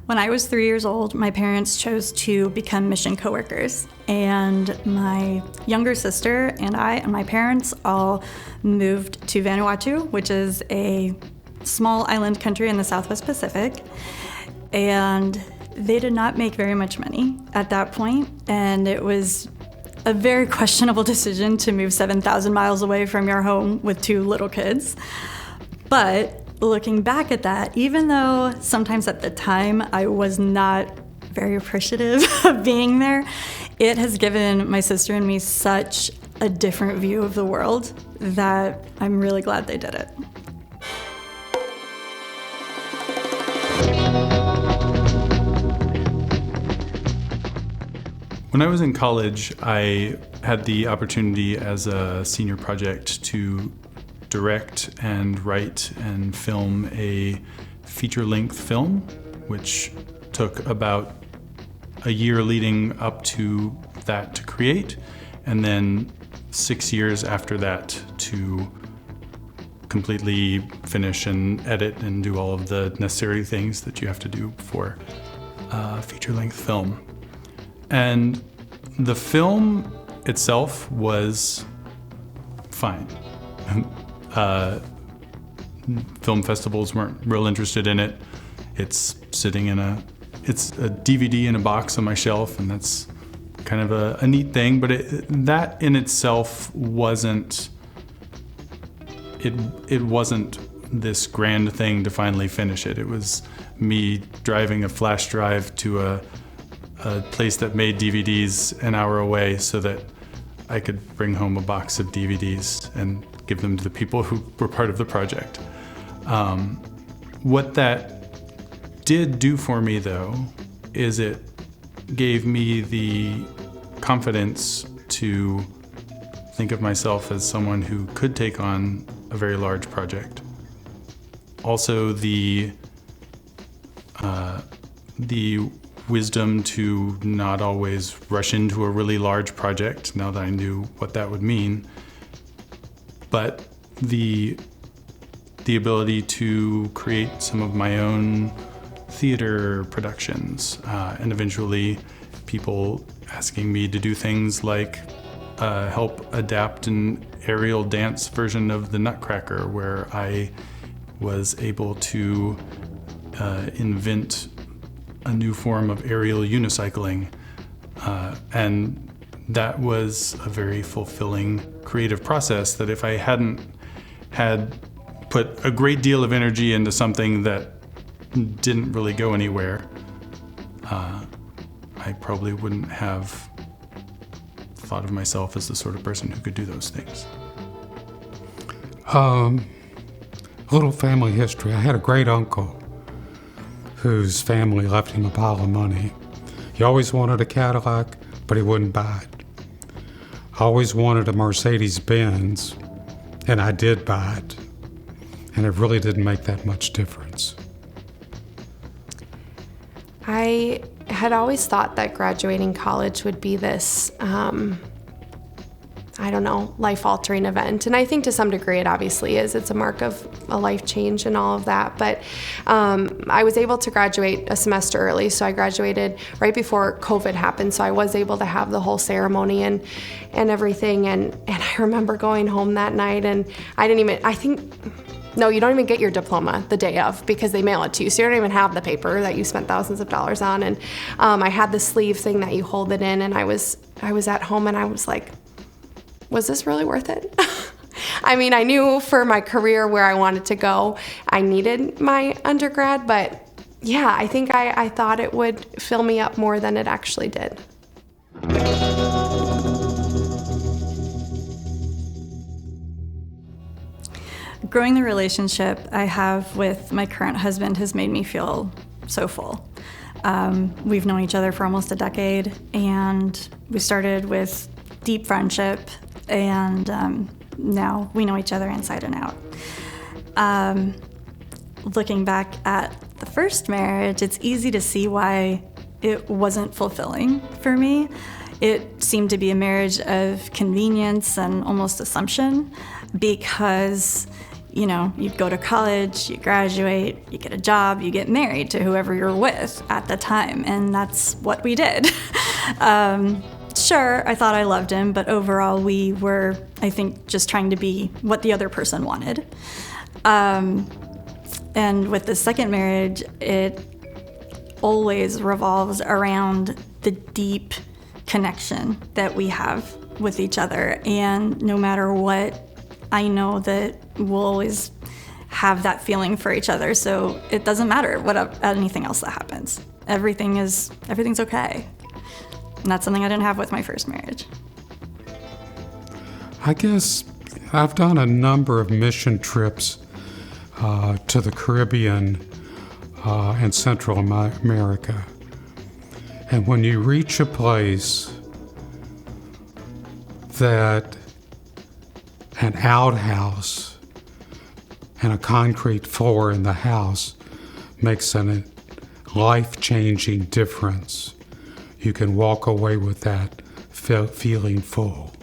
When I was 3 years old, my parents chose to become mission coworkers, and my younger sister and I and my parents all moved to Vanuatu, which is a small island country in the Southwest Pacific, and they did not make very much money at that point, and it was a very questionable decision to move 7,000 miles away from your home with 2 little kids. But looking back at that, even though sometimes at the time I was not very appreciative of being there, it has given my sister and me such a different view of the world that I'm really glad they did it. When I was in college, I had the opportunity as a senior project to direct and write and film a feature-length film, which took about a year leading up to that to create, and then 6 years after that to completely finish and edit and do all of the necessary things that you have to do for a feature-length film. And the film itself was fine. Film festivals weren't real interested in it. It's sitting in it's a DVD in a box on my shelf, and that's kind of a neat thing, but that in itself wasn't, it wasn't this grand thing to finally finish it. It was me driving a flash drive to a place that made DVDs an hour away so that I could bring home a box of DVDs and give them to the people who were part of the project. What that did do for me, though, is it gave me the confidence to think of myself as someone who could take on a very large project. Also, the wisdom to not always rush into a really large project, now that I knew what that would mean, but the ability to create some of my own theater productions, and eventually people asking me to do things like help adapt an aerial dance version of the Nutcracker, where I was able to invent a new form of aerial unicycling, and that was a very fulfilling creative process that if I hadn't had put a great deal of energy into something that didn't really go anywhere, I probably wouldn't have thought of myself as the sort of person who could do those things. A little family history. I had a great uncle whose family left him a pile of money. He always wanted a Cadillac, but he wouldn't buy it. I always wanted a Mercedes-Benz, and I did buy it. And it really didn't make that much difference. I had always thought that graduating college would be this, life-altering event. And I think to some degree it obviously is. It's a mark of a life change and all of that. But I was able to graduate a semester early, so I graduated right before COVID happened. So I was able to have the whole ceremony and everything. And I remember going home that night, and you don't even get your diploma the day of because they mail it to you. So you don't even have the paper that you spent thousands of dollars on. And I had the sleeve thing that you hold it in, and I was at home and I was like, was this really worth it? I mean, I knew for my career where I wanted to go, I needed my undergrad, but yeah, I think I thought it would fill me up more than it actually did. Growing the relationship I have with my current husband has made me feel so full. We've known each other for almost a decade, and we started with deep friendship, and now we know each other inside and out. Looking back at the first marriage, it's easy to see why it wasn't fulfilling for me. It seemed to be a marriage of convenience and almost assumption, because you go to college, you graduate, you get a job, you get married to whoever you're with at the time, and that's what we did. Sure, I thought I loved him, but overall we were, I think, just trying to be what the other person wanted. And with the second marriage, it always revolves around the deep connection that we have with each other. And no matter what, I know that we'll always have that feeling for each other. So it doesn't matter what anything else that happens. Everything's okay. And that's something I didn't have with my first marriage. I guess I've done a number of mission trips to the Caribbean and Central America. And when you reach a place that an outhouse and a concrete floor in the house makes a life-changing difference, you can walk away with that feeling full.